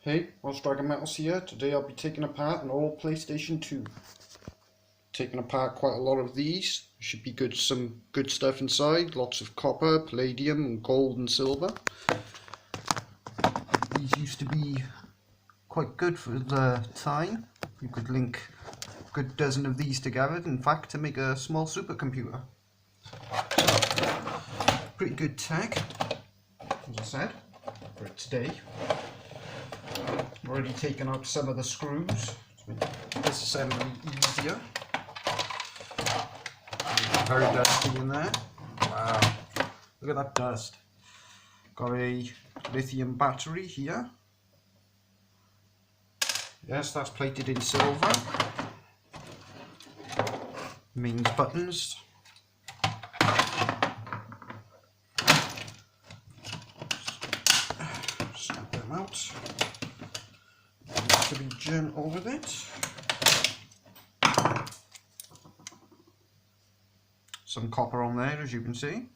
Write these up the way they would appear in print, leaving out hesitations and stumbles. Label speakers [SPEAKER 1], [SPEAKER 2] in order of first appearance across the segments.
[SPEAKER 1] Hey, Welsh Dragon Metals here. Today I'll be taking apart an old PlayStation 2. Taking apart quite a lot of these. Should be good, some good stuff inside. Lots of copper, palladium, and gold and silver. These used to be quite good for the time. You could link a good dozen of these together, in fact, to make a small supercomputer. So, pretty good tech, as I said, for today. I've already taken out some of the screws to make disassembly easier. Very dusty in there. Wow, look at that dust. Got a lithium battery here. Yes, that's plated in silver. Mains buttons. Snap them out. To be gentle with it. Some copper on there, as you can see.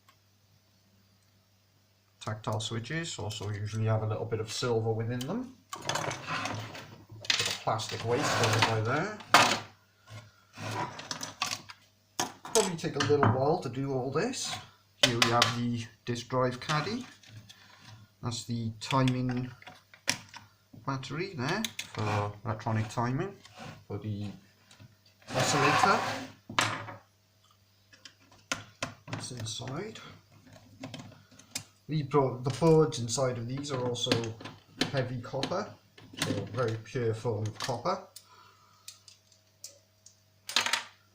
[SPEAKER 1] Tactile switches also usually have a little bit of silver within them. Bit of plastic waste over by there. Probably take a little while to do all this. Here we have the disk drive caddy. That's the timing battery there for electronic timing for the oscillator. That's inside. The boards inside of these are also heavy copper, so very pure form of copper.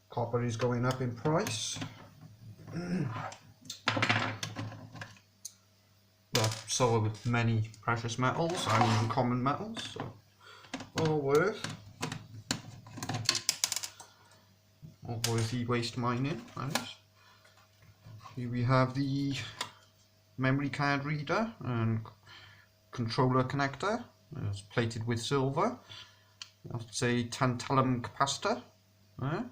[SPEAKER 1] Copper is going up in price. But so are with many precious metals and even common metals, so all worth e-waste mining. Here we have the memory card reader and controller connector. It's plated with silver. That's a tantalum capacitor there.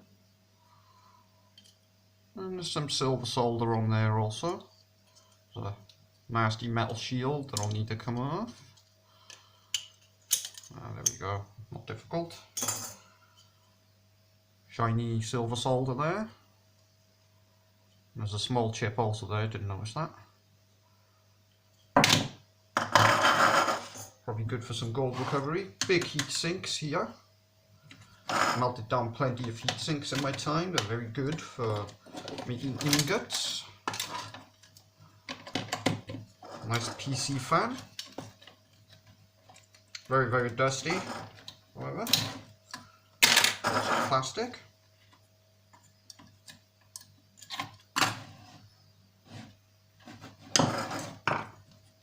[SPEAKER 1] And there's some silver solder on there also. There's a nasty metal shield that'll need to come off. There we go, not difficult. Shiny silver solder there. There's a small chip also there, didn't notice that. Probably good for some gold recovery. Big heat sinks here. Melted down plenty of heat sinks in my time. They're very good for making ingots. Nice PC fan. Very, very dusty, however. Lots of plastic.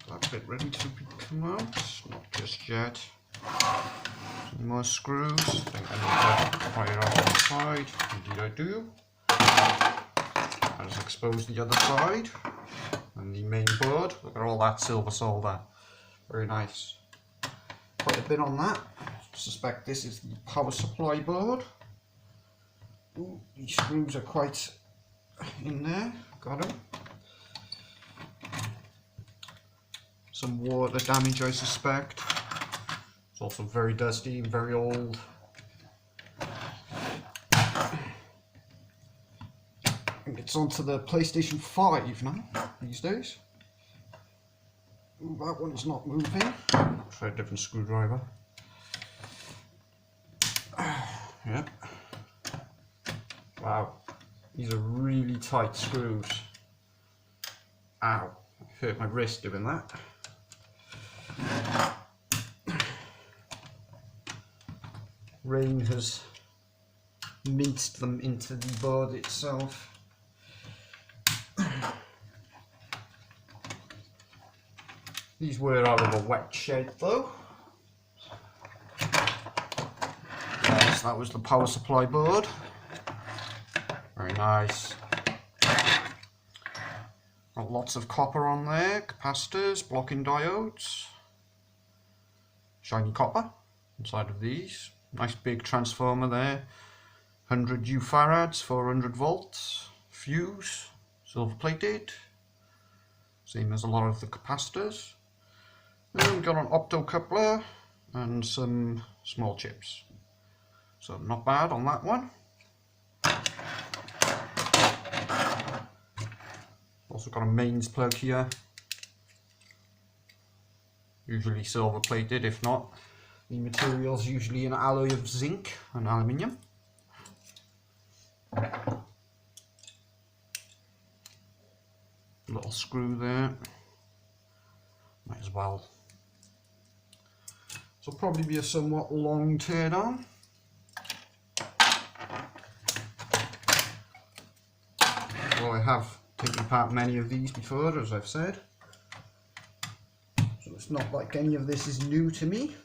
[SPEAKER 1] That bit ready to come out. Not just yet. Some more screws. I think I need to pry it off on the side. Indeed I do. I'll just expose the other side. And the main board. Look at all that silver solder. Very nice. Quite a bit on that. I suspect this is the power supply board. Ooh, these screws are quite in there. Got them. Some water damage, I suspect. It's also very dusty and very old. I think it's onto the PlayStation 5 now, these days. Ooh, that one's not moving. Try a different screwdriver. Yep. Wow. These are really tight screws. Ow. Hurt my wrist doing that. Rain has minced them into the board itself. These were out of a wet shed though. Yes, that was the power supply board. Very nice. Got lots of copper on there, capacitors, blocking diodes. Shiny copper inside of these. Nice big transformer there. 100 U farads, 400 volts. Fuse, silver plated. Same as a lot of the capacitors. Then we've got an optocoupler and some small chips. So not bad on that one. Also got a mains plug here. Usually silver plated, if not. The material is usually an alloy of zinc and aluminium. Little screw there. Might as well. So probably be a somewhat long teardown. Well, I have taken apart many of these before, as I've said. So it's not like any of this is new to me.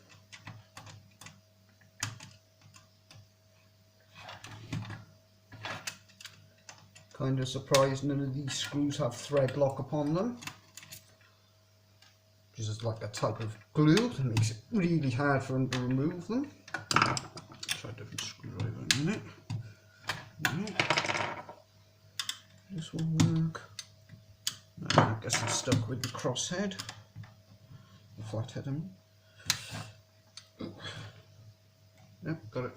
[SPEAKER 1] Kind of surprised none of these screws have thread lock upon them, which is like a type of glue that makes it really hard for them to remove them. Try a different screwdriver in a minute. This will work. I guess I'm stuck with the crosshead, the flathead. Yep, got it.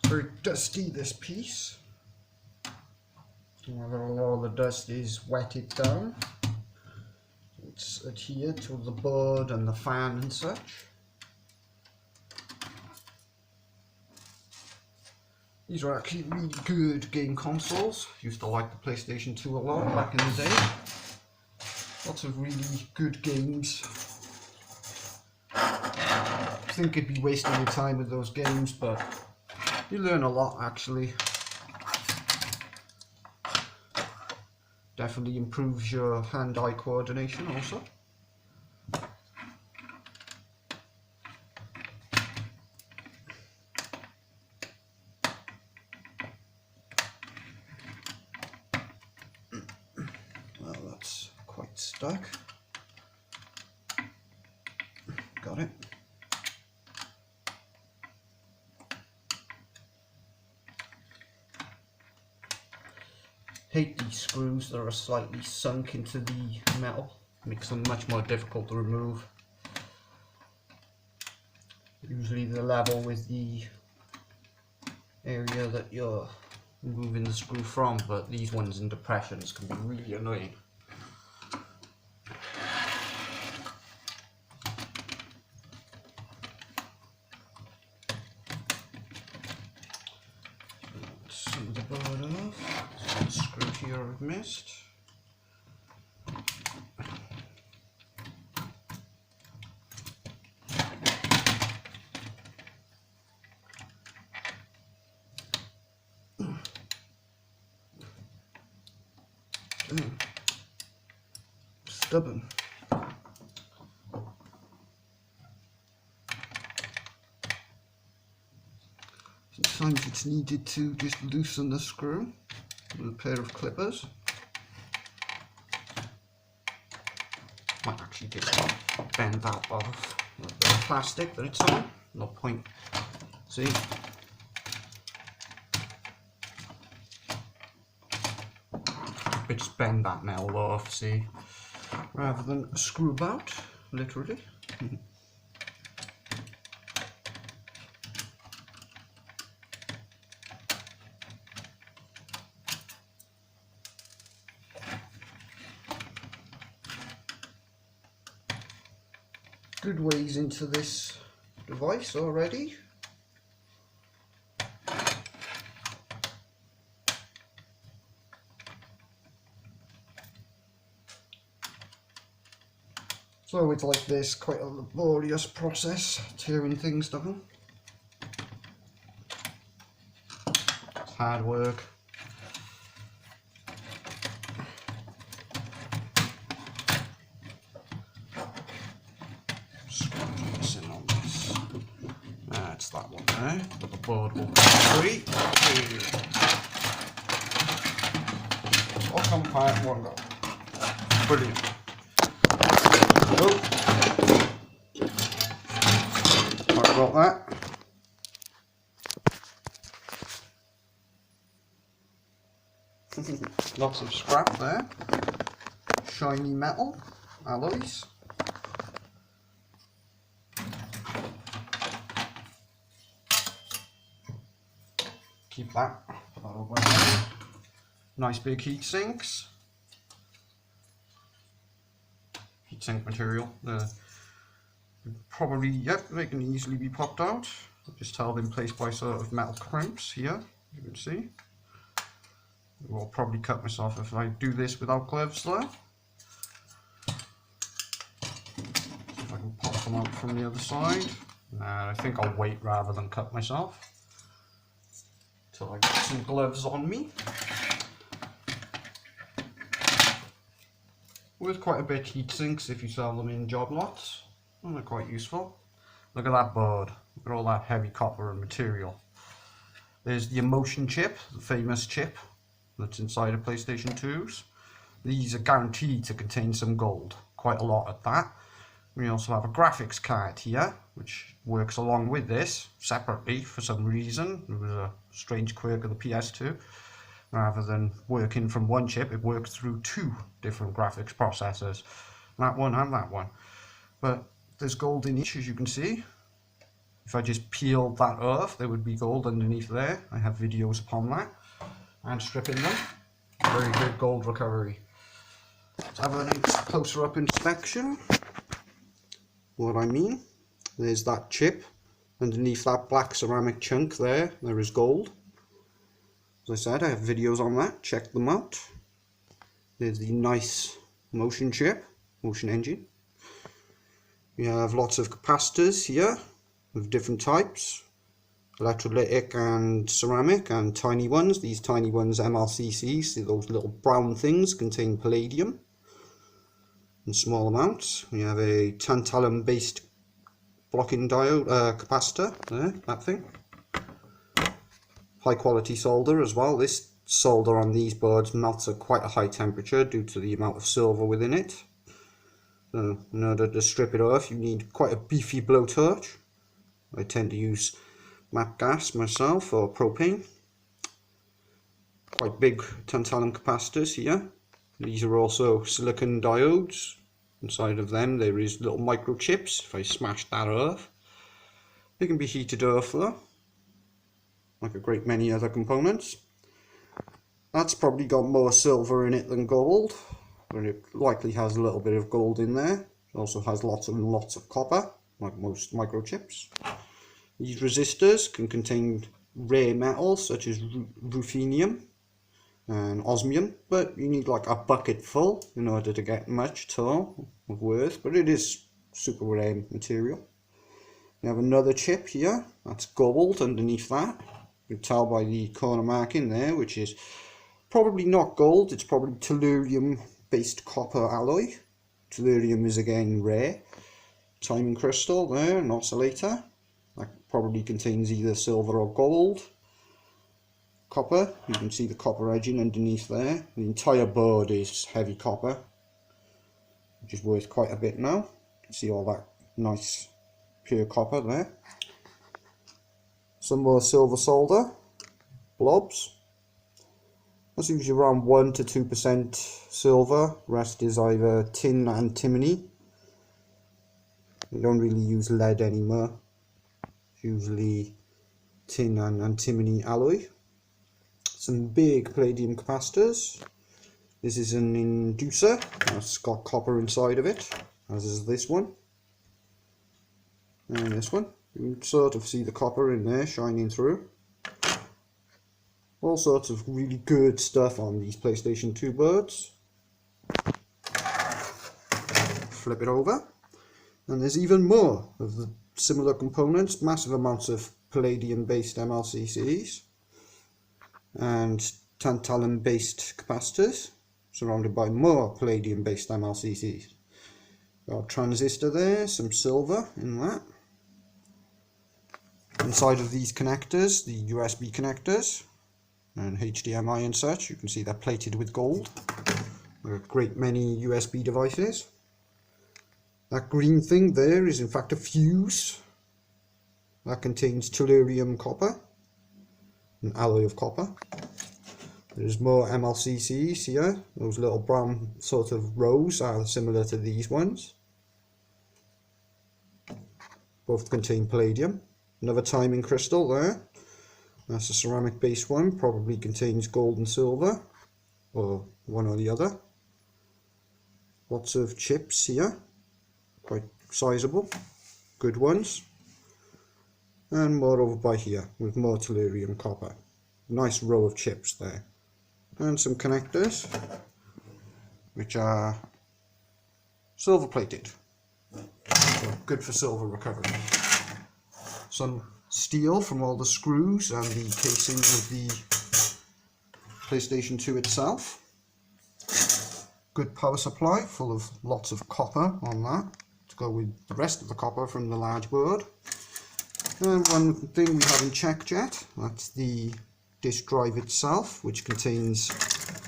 [SPEAKER 1] Very dusty, this piece. Whether a lot of the dust is wetted down. It's adhered to the board and the fan and such. These are actually really good game consoles. Used to like the PlayStation 2 a lot back in the day. Lots of really good games. I think it'd be wasting your time with those games, but you learn a lot actually. Definitely improves your hand-eye coordination also. Well, that's quite stuck. Got it. Hate these screws that are slightly sunk into the metal. Makes them much more difficult to remove. Usually they're level with the area that you're removing the screw from, but these ones in depressions can be really annoying. Some of the board off. Some screw here I've missed. Stubborn. Sometimes it's needed to just loosen the screw with a pair of clippers. Might actually just bend that off with the plastic that it's on. No point. See? But just bend that metal off, see? Rather than screw about, literally. Good ways into this device already. So it's like this, quite a laborious process, tearing things down. It's hard work. That's that one there, but the board will be free. All come apart in one go. Brilliant. Sorry about that. Lots of scrap there. Shiny metal alloys. Keep that. Put that over there. Nice big heat sinks. Heatsink material. Probably, yep, they can easily be popped out. Just held in place by sort of metal crimps here, you can see. I will probably cut myself if I do this without gloves though. See if I can pop them out from the other side. Nah, I think I'll wait rather than cut myself until I get some gloves on me. Worth quite a bit heat sinks if you sell them in job lots. And they're quite useful. Look at that board. Look at all that heavy copper and material. There's the emotion chip, the famous chip that's inside of PlayStation 2s. These are guaranteed to contain some gold, quite a lot at that. We also have a graphics card here, which works along with this, separately for some reason. It was a strange quirk of the PS2. Rather than working from one chip, it worked through two different graphics processors. That one and that one. But there's gold in each, as you can see. If I just peeled that off, there would be gold underneath there. I have videos upon that. And stripping them. Very good gold recovery. Let's have a closer up inspection. What I mean, there's that chip. Underneath that black ceramic chunk there is gold. As I said, I have videos on that. Check them out. There's the nice motion chip, motion engine. We have lots of capacitors here of different types, electrolytic and ceramic, and tiny ones. These tiny ones, MLCCs, see those little brown things, contain palladium in small amounts. We have a tantalum based blocking diode capacitor there, that thing. High quality solder as well. This solder on these boards melts at quite a high temperature due to the amount of silver within it. So in order to strip it off, you need quite a beefy blowtorch. I tend to use MAP gas myself, or propane. Quite big tantalum capacitors here. These are also silicon diodes. Inside of them there is little microchips. If I smash that off, they can be heated off though, like a great many other components. That's probably got more silver in it than gold, but it likely has a little bit of gold in there. It also has lots and lots of copper, like most microchips. These resistors can contain rare metals such as ruthenium and osmium, but you need like a bucket full in order to get much at all of worth, but it is super rare material. We have another chip here, that's gold underneath that. You can tell by the corner marking there, which is probably not gold, it's probably tellurium based copper alloy. Tellurium is again rare. Timing crystal there, an oscillator. That probably contains either silver or gold. Copper, you can see the copper edging underneath there. The entire board is heavy copper, which is worth quite a bit now. You can see all that nice pure copper there. Some more silver solder, blobs. That's usually around 1 to 2% silver, rest is either tin and antimony. We don't really use lead anymore, it's usually tin and antimony alloy. Some big palladium capacitors. This is an inducer, it's got copper inside of it, as is this one. And this one, you can sort of see the copper in there shining through. All sorts of really good stuff on these PlayStation 2 boards. Flip it over, and there's even more of the similar components, massive amounts of palladium based MLCCs and tantalum based capacitors surrounded by more palladium based MLCCs. Got a transistor there, some silver in that. Inside of these connectors, the USB connectors and HDMI and such, you can see they're plated with gold. There are a great many USB devices. That green thing there is in fact a fuse. That contains tellurium copper, an alloy of copper. There's more MLCCs here. Those little brown sort of rows are similar to these ones. Both contain palladium. Another timing crystal there. That's a ceramic based one, probably contains gold and silver, or one or the other. Lots of chips here, quite sizable, good ones. And more over by here, with more tellurium copper. Nice row of chips there. And some connectors, which are silver plated. So good for silver recovery. Some steel from all the screws and the casing of the PlayStation 2 itself. Good power supply, full of lots of copper on that, to go with the rest of the copper from the large board. And one thing we haven't checked yet, that's the disk drive itself, which contains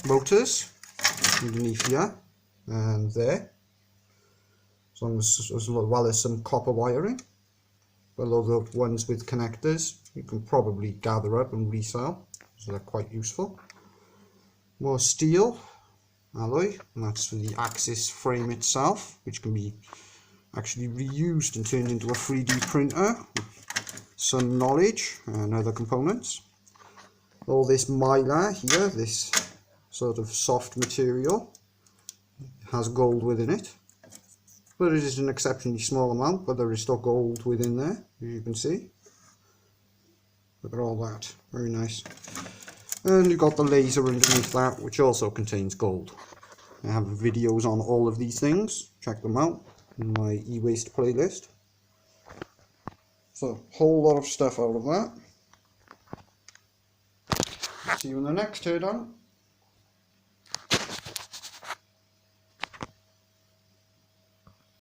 [SPEAKER 1] motors underneath here and there, as well as some copper wiring. Below the ones with connectors you can probably gather up and resell, so they're quite useful. More steel alloy, and that's for the axis frame itself, which can be actually reused and turned into a 3D printer. Some knowledge and other components. All this mylar here, this sort of soft material, has gold within it. But it is an exceptionally small amount, but there is still gold within there, as you can see. Look at all that, very nice. And you've got the laser underneath that, which also contains gold. I have videos on all of these things, check them out in my e-waste playlist. So, whole lot of stuff out of that. See you in the next teardown.